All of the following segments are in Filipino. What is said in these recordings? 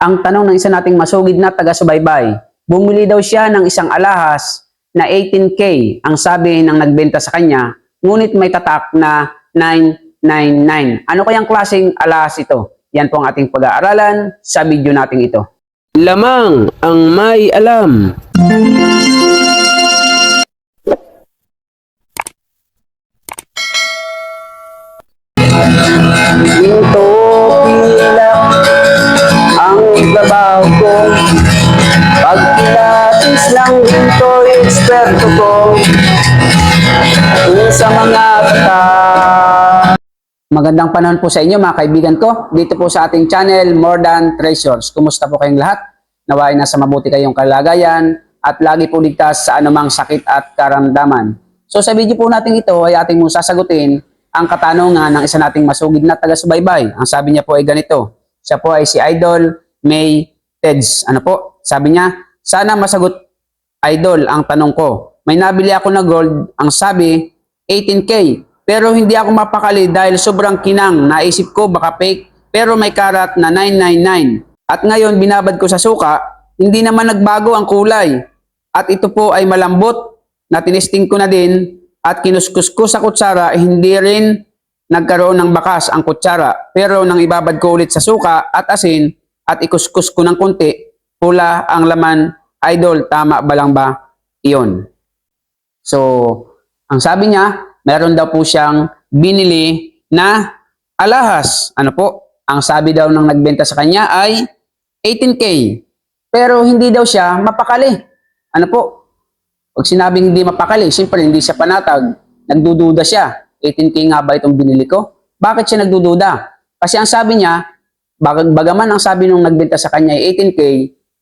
Ang tanong ng isa nating masugid na taga-subaybay, bumili daw siya ng isang alahas na 18K ang sabi ng nagbenta sa kanya, ngunit may tatak na 999. Ano kayang klaseng alahas ito? Yan po ang ating pag-aaralan sa video nating ito. Lamang ang may alam. Ginto pilak ang trabaho ko, pag pilatis lang ginto eksperto ko, sa mga kata. Magandang panahon po sa inyo mga kaibigan ko, dito po sa ating channel More Than Treasures. Kumusta po kayong lahat? Naway nasa mabuti kayong kalagayan at lagi po ligtas sa anumang sakit at karamdaman. So sa video po natin ito ay ating mong sasagutin ang katanungan ng isa nating masugid na taga-subaybay. Ang sabi niya po ay ganito. Siya po ay si Idol May Teds. Ano po? Sabi niya, sana masagot Idol ang tanong ko. May nabili ako na gold, ang sabi 18K. Pero hindi ako mapakali dahil sobrang kinang. Naisip ko baka fake, pero may karat na 999. At ngayon binabad ko sa suka, hindi naman nagbago ang kulay. At ito po ay malambot na tinisting ko na din at kinuskus ko sa kutsara, hindi rin nagkaroon ng bakas ang kutsara. Pero nang ibabad ko ulit sa suka at asin at ikuskus ko ng konti, pula ang laman. Idol, tama ba lang ba iyon? So, ang sabi niya, meron daw po siyang binili na alahas. Ano po? Ang sabi daw ng nagbenta sa kanya ay 18K. Pero hindi daw siya mapakali. Ano po? Pag sinabing hindi mapakali, siyempre hindi siya panatag. Nagdududa siya. 18K nga ba itong binili ko? Bakit siya nagdududa? Kasi ang sabi niya, bagaman ang sabi nung nagbenta sa kanya ay 18K,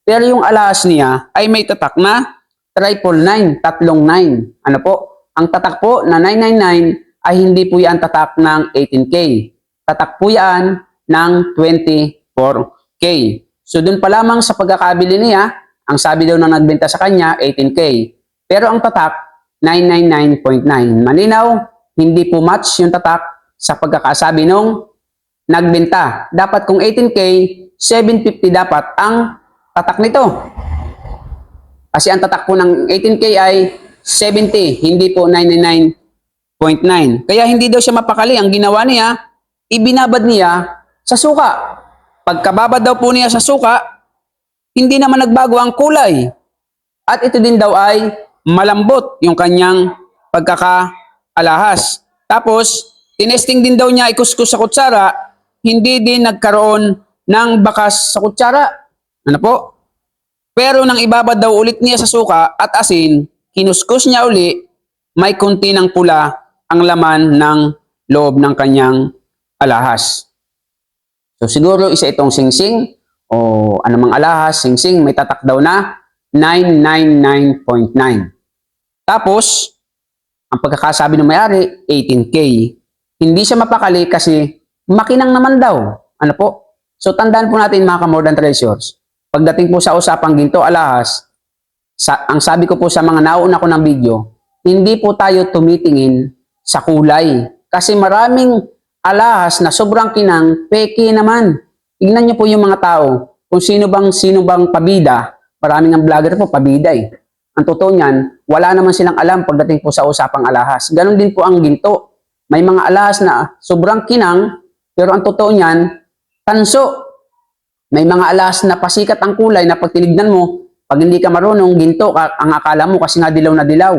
pero yung alahas niya ay may tatak na 999, 39. Ano po? Ang tatak po na 999 ay hindi po yan tatak ng 18K. Tatak po yan ng 24K. So dun pa lamang sa pagkakabili niya, ang sabi daw ng nagbenta sa kanya, 18K. Pero ang tatak, 999.9. Malinaw, hindi po match yung tatak sa pagkakasabi nung nagbenta. Dapat kung 18K, 750 dapat ang tatak nito. Kasi ang tatak po ng 18K ay 70, hindi po 99.9. Kaya hindi daw siya mapakali. Ang ginawa niya, ibinabad niya sa suka. Pagkababad daw po niya sa suka, hindi naman nagbago ang kulay. At ito din daw ay malambot yung kanyang pagkakaalahas. Tapos, tinesting din daw niya ikuskus sa kutsara, hindi din nagkaroon ng bakas sa kutsara. Ano po? Pero nang ibabad daw ulit niya sa suka at asin, kinuskus niya uli, may konti ng pula ang laman ng loob ng kanyang alahas. So siguro isa itong singsing o anumang alahas, singsing, may tatak daw na 999.9. Tapos, ang pagkakasabi ng may-ari, 18K. Hindi siya mapakali kasi makinang naman daw. Ano po? So tandaan po natin mga ka-More Than Treasures, pagdating po sa usapang ginto alahas, ang sabi ko po sa mga nauna ko ng video, hindi po tayo tumitingin sa kulay. Kasi maraming alahas na sobrang kinang, peke naman. Tignan niyo po yung mga tao, kung sino bang pabida. Maraming ang vlogger po, pabida eh. Ang totoo niyan, wala naman silang alam pagdating po sa usapang alahas. Ganon din po ang ginto. May mga alahas na sobrang kinang, pero ang totoo niyan, tanso. May mga alahas na pasikat ang kulay na pag tinignan mo, pag hindi ka marunong, ginto ang akala mo kasi nga dilaw na dilaw.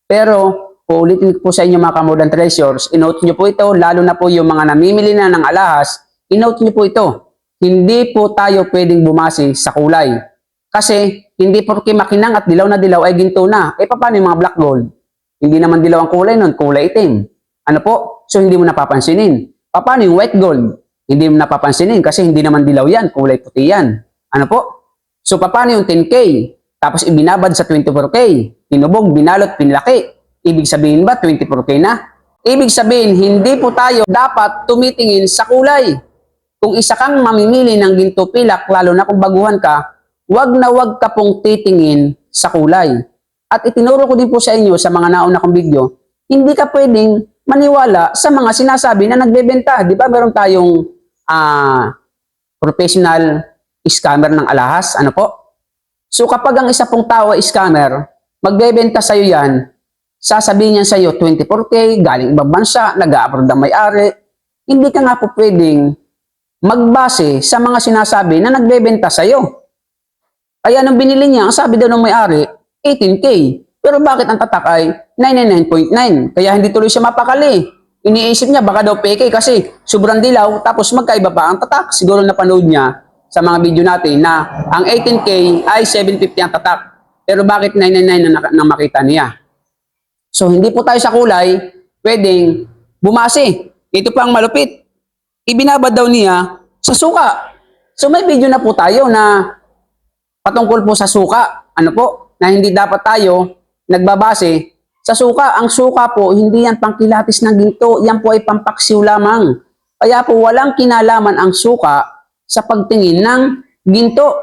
Pero, uulitin ko po sa inyo mga ka-More Than Treasures, inote nyo po ito, lalo na po yung mga namimili na ng alahas, inote nyo po ito. Hindi po tayo pwedeng bumase sa kulay. Kasi, hindi porke makinang at dilaw na dilaw ay ginto na. Eh, paano yung mga black gold? Hindi naman dilaw ang kulay nun, kulay itim. Ano po? So, hindi mo napapansinin. Paano yung white gold? Hindi mo napapansinin kasi hindi naman dilaw yan, kulay puti yan. Ano po? So, paano yung 10K? Tapos ibinabad sa 24K. Tinubog, binalot, pinlaki. Ibig sabihin ba 24K na? Ibig sabihin, hindi po tayo dapat tumitingin sa kulay. Kung isa kang mamimili ng ginto pilak, lalo na kung baguhan ka, wag na wag ka pong titingin sa kulay. At itinuro ko din po sa inyo sa mga nauna kong video, hindi ka pwedeng maniwala sa mga sinasabi na nagbebenta. Di ba meron tayong professional scammer ng alahas. Ano po? So kapag ang isa pong tao ay scammer, magbebenta sa'yo yan, sasabihin niyan sa'yo 24K, galing ibang bansa, nag-a-upload ang may-ari. Hindi ka nga po pwedeng magbase sa mga sinasabi na nagbebenta sa'yo. Kaya nung binili niya, ang sabi daw ng may-ari, 18K. Pero bakit ang tatak ay 99.9? Kaya hindi tuloy siya mapakali. Iniisip niya baka daw peke kasi sobrang dilaw tapos magkaiba pa ang tatak. Siguro napanood niya sa mga video natin na ang 18K ay 750 ang tatak. Pero bakit 999 na makita niya? So hindi po tayo sa kulay pwedeng bumase. Ito pa ang malupit. Ibinabad daw niya sa suka. So may video na po tayo na patungkol po sa suka. Ano po? Na hindi dapat tayo nagbabase sa suka. Ang suka po, hindi yan pangkilatis ng ginto. Yan po ay pampaksiw lamang. Kaya po walang kinalaman ang suka sa pagtingin ng ginto.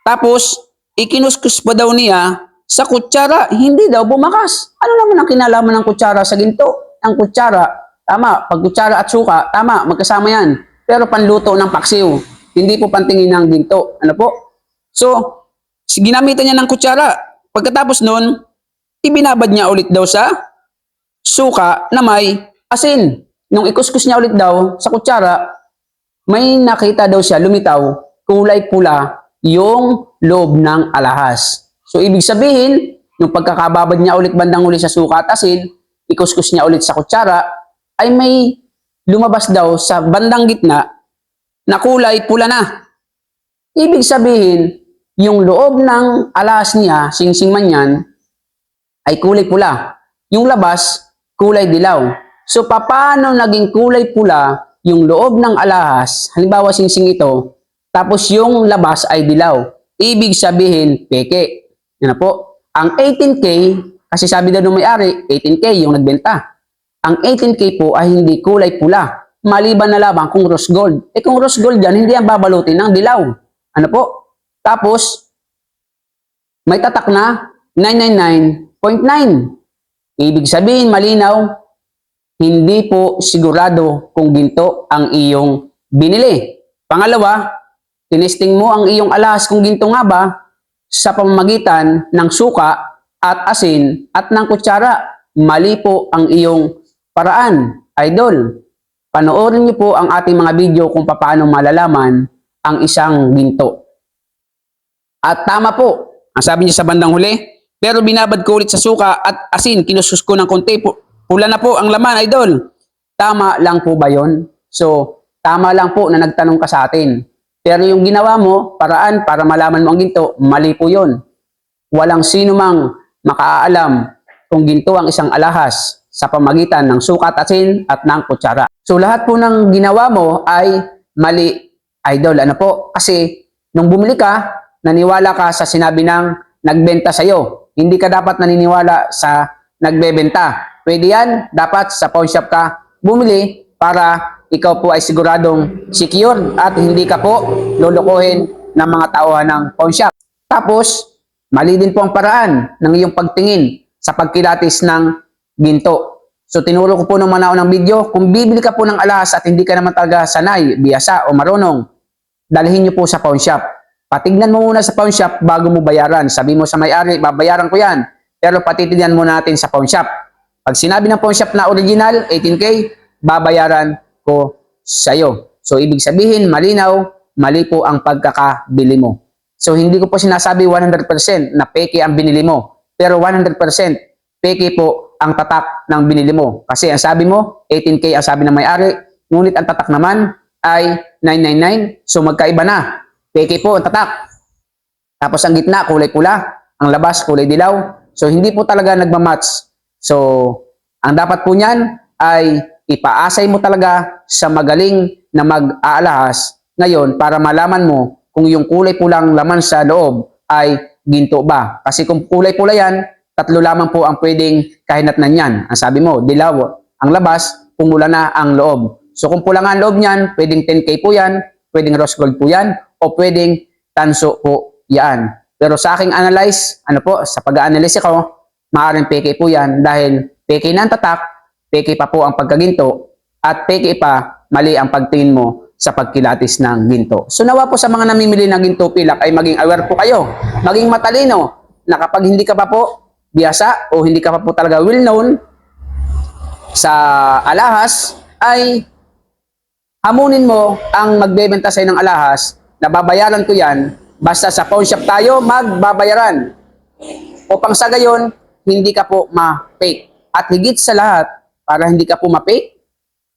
Tapos, ikinuskus pa daw niya sa kutsara. Hindi daw bumakas. Ano naman ang kinalaman ng kutsara sa ginto? Ang kutsara, tama, pag kutsara at suka, tama, magkasama yan. Pero panluto ng paksiw. Hindi po pantingin ng ginto. Ano po? So, ginamitan niya ng kutsara. Pagkatapos nun, ibinabad niya ulit daw sa suka na may asin. Nung ikuskus niya ulit daw sa kutsara, may nakita daw siya, lumitaw, kulay pula yung loob ng alahas. So, ibig sabihin, nung pagkakababad niya ulit bandang uli sa suka at asin, ikuskus niya ulit sa kutsara, ay may lumabas daw sa bandang gitna na kulay pula na. Ibig sabihin, yung loob ng alahas niya, singsing man yan, ay kulay pula. Yung labas, kulay dilaw. So, paano naging kulay pula yung loob ng alahas? Halimbawa, singsing ito, tapos yung labas ay dilaw. Ibig sabihin, peke. Yan na po. Ang 18K, kasi sabi daw ng may-ari, 18K yung nagbenta. Ang 18K po ay hindi kulay pula. Maliban na lamang kung rose gold. Eh kung rose gold yan, hindi yan babalutin ng dilaw. Ano po? Tapos, may tatak na 999.9. Ibig sabihin, malinaw, hindi po sigurado kung ginto ang iyong binili. Pangalawa, tinesting mo ang iyong alahas kung ginto nga ba sa pamamagitan ng suka at asin at ng kutsara. Mali po ang iyong paraan, idol. Panoorin niyo po ang ating mga video kung paano malalaman ang isang ginto. At tama po, ang sabi niya sa bandang huli, pero binabad ko ulit sa suka at asin, kinusus ko ng konti po. Pula na po ang laman, idol. Tama lang po ba yon? So, tama lang po na nagtanong ka sa atin. Pero yung ginawa mo, paraan para malaman mo ang ginto, mali po yon. Walang sino mang makaalam kung ginto ang isang alahas sa pamagitan ng suka at asin at ng kutsara. So, lahat po ng ginawa mo ay mali, idol. Ano po? Kasi, nung bumili ka, naniwala ka sa sinabi ng nagbenta sa'yo. Hindi ka dapat naniniwala sa nagbebenta. Pwede yan, dapat sa pawn shop ka bumili para ikaw po ay siguradong secure at hindi ka po lulukuhin ng mga tauhan ng pawn shop. Tapos, mali din po ang paraan ng iyong pagtingin sa pagkilatis ng ginto. So, tinuro ko po naman ako ng video, kung bibili ka po ng alahas at hindi ka naman talaga sanay, biyasa o marunong, dalhin niyo po sa pawn shop. Patignan mo muna sa pawn shop bago mo bayaran. Sabi mo sa may-ari, babayaran ko yan. Pero patitignan mo natin sa pawn shop. Pag sinabi ng pawn shop na original, 18K, babayaran ko sa'yo. So, ibig sabihin, malinaw, mali po ang pagkakabili mo. So, hindi ko po sinasabi 100% na peke ang binili mo. Pero 100% peke po ang tatak ng binili mo. Kasi ang sabi mo, 18K ang sabi ng may-ari, ngunit ang tatak naman ay 999. So, magkaiba na. Peke po ang tatak. Tapos ang gitna, kulay pula. Ang labas, kulay dilaw. So, hindi po talaga nagmamatch. So, ang dapat po niyan ay ipaasay mo talaga sa magaling na mag-aalahas ngayon para malaman mo kung yung kulay pulang laman sa loob ay ginto ba. Kasi kung kulay pula yan, tatlo lamang po ang pwedeng kahinatnan yan. Ang sabi mo, dilaw ang labas, pumula na ang loob. So, kung pula nga ang loob niyan, pwedeng 10K po yan, pwedeng rose gold po yan, o pwedeng tanso po yan. Pero sa aking analyze, sa pag-analyze ko, maaaring peke po yan dahil peke na ang tatak, peke pa po ang pagkaginto, at peke pa, mali ang pagtingin mo sa pagkilatis ng ginto. So nawa po sa mga namimili ng ginto pilak ay maging aware po kayo, maging matalino na kapag hindi ka pa po biyasa o hindi ka pa po talaga well known sa alahas, ay hamunin mo ang magbebenta sa'yo ng alahas na babayaran ko yan, basta sa pawn shop tayo magbabayaran. Upang sa gayon, hindi ka po ma-fake. At higit sa lahat, para hindi ka po ma-fake,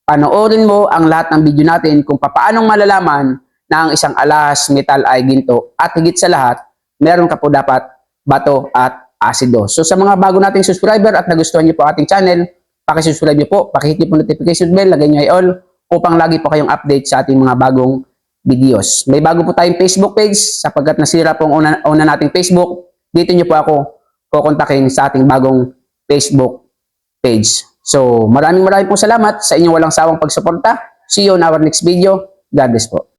panoorin mo ang lahat ng video natin kung paanong malalaman na ang isang alahas metal ay ginto. At higit sa lahat, meron ka po dapat bato at asido. So sa mga bago nating subscriber at nagustuhan niyo po ating channel, pakisubscribe niyo po, pakihit niyo po notification bell, lagay niyo ay all upang lagi po kayong update sa ating mga bagong videos. May bago po tayong Facebook page sapagkat nasira po ang una nating Facebook. Dito niyo po ako kukontakin sa ating bagong Facebook page. So, maraming pong salamat sa inyong walang sawang pagsuporta. See you on our next video. God bless po.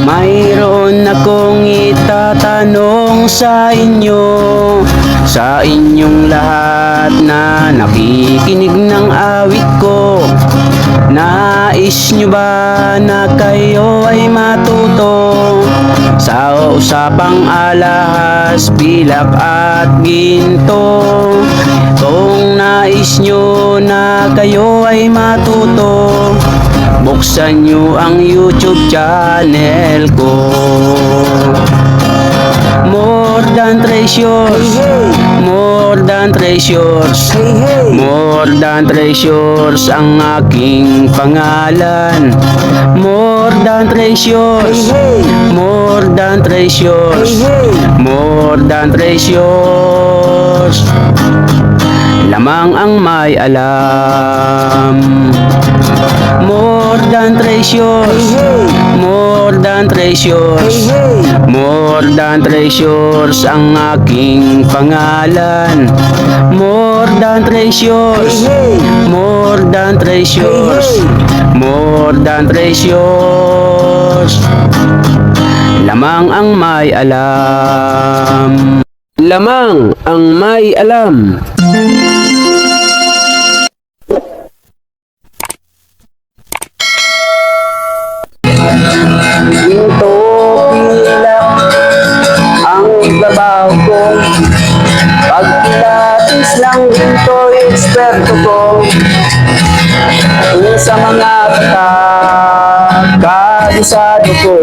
Mayroon akong itatanong sa inyo, sa inyong lahat na nakikinig ng awit ko. Nais nyo ba na kayo ay matuto sa usapang alahas, pilak at ginto? Kung nais nyo na kayo ay matuto, buksan nyo ang YouTube channel ko. More than treasures, more than treasures, more than treasures ang aking pangalan. More than treasures, more than treasures, more than treasures. Lamang ang may alam. More than treasures, more than treasures, more than treasures ang aking pangalan. More than treasures, more than treasures, more than treasures. Lamang ang may alam. Lamang ang may alam. Ginto pilak ang trabaho ko, pagkilatis ng ginto eksperto ko. Kung sa mga kabisado ko,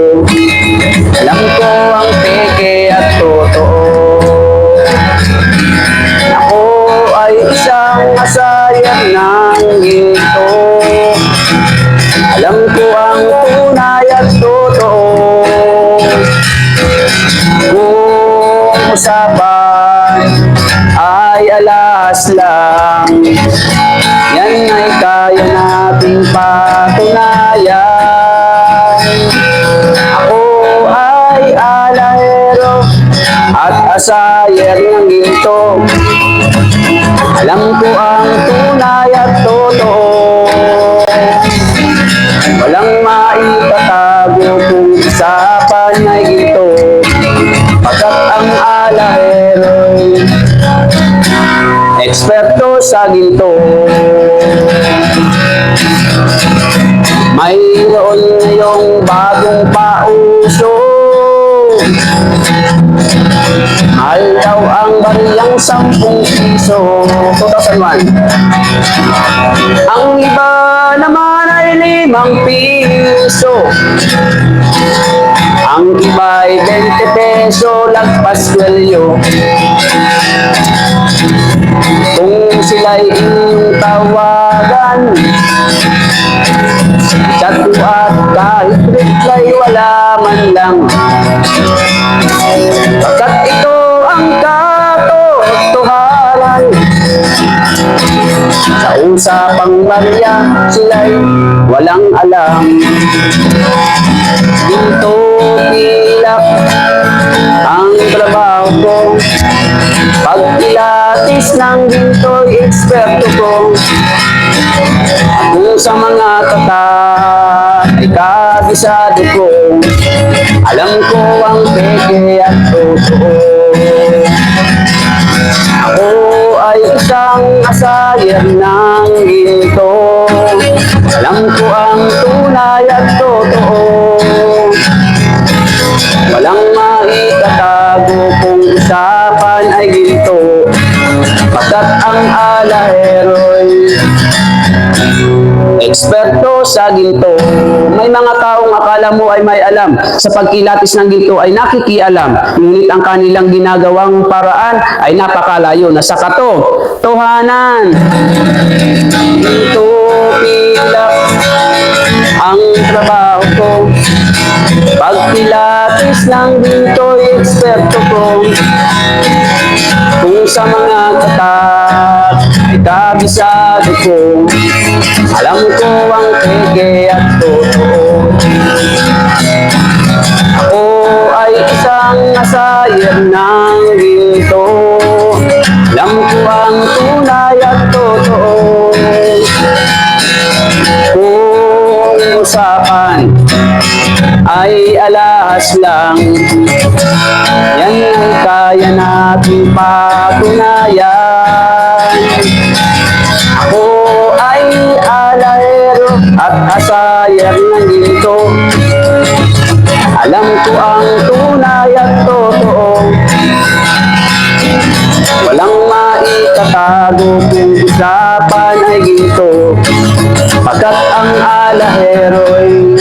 alam ko ang peke at totoo. Ako ay isang masayang ng ginto, alam ko ang tunay at totoo. Kung usapan ay alas lang, yan ay kaya nating patunayan. Ako ay alahero at asayer ng ginto, alam ko ang tunay at totoo. Walang maitatago kung usapan ay ginto, pagkat ang alahero'y eksperto sa ginto. Mayroon ngayong bagong pauso, mahal daw ang bariyang 10 piso. 2001. Ang iba naman ay 5 piso, ang iba ay 20 peso, lagpas kwelyo. Kung sila'y inyong tawagan, chat ko at kahit reply wala man lang, pagkat ito ang katotohanan. Sa usapang Maria, sila'y walang alam. Ginto pilak ang trabaho ko, pagkilatis ng ginto'y eksperto ko. Kung sa mga tatak ay kabisado ko, alam ko ang peke at totoo. Ako ay isang asayer ng ginto, alam ko ang tunay tunay at totoo. Walang maitatago kung usapan ay ginto, pagkat ang alahero'y eksperto sa ginto. May mga taong akala mo ay may alam sa pagkilatis ng ginto ay nakikialam, ngunit ang kanilang ginagawang paraan ay napakalayo na sa katotohanan. Ginto pilak ang trabaho ko, pagpilatis ng ginto'y eksperto ko. Kung sa mga katak ay kabisado ko, alam ko ang peke at totoo. Ako ay isang asayer ng ginto, alam ko ang tunay at totoo. Kung usapan ay alahas lang, yan ang kaya nating patunayan. Ako ay alahero at asayer ng ginto, alam ko ang tunay at totoo. Walang maitatago kung usapan ay ginto, pagkat ang alahero'y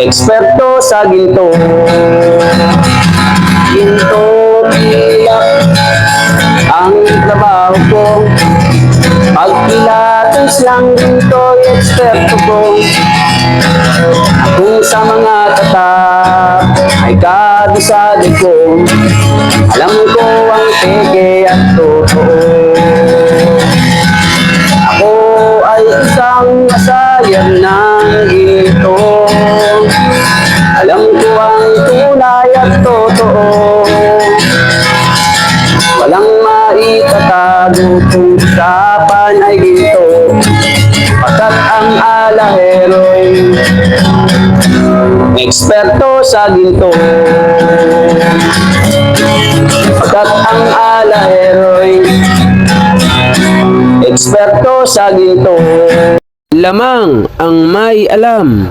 eksperto sa ginto. Ginto pilak ang trabaho ko, pagpilatis ng ginto'y eksperto ko. Kung sa mga tatak ay kabisado ko, alam ko ang peke at totoo. Ako ay isang asayer ng ginto, alam ko ang tunay at totoo. Walang maitatago kung usapan ay ginto, pagkat ang alahero'y eksperto sa ginto. Pagkat ang alahero'y eksperto sa ginto. Lamang ang may alam.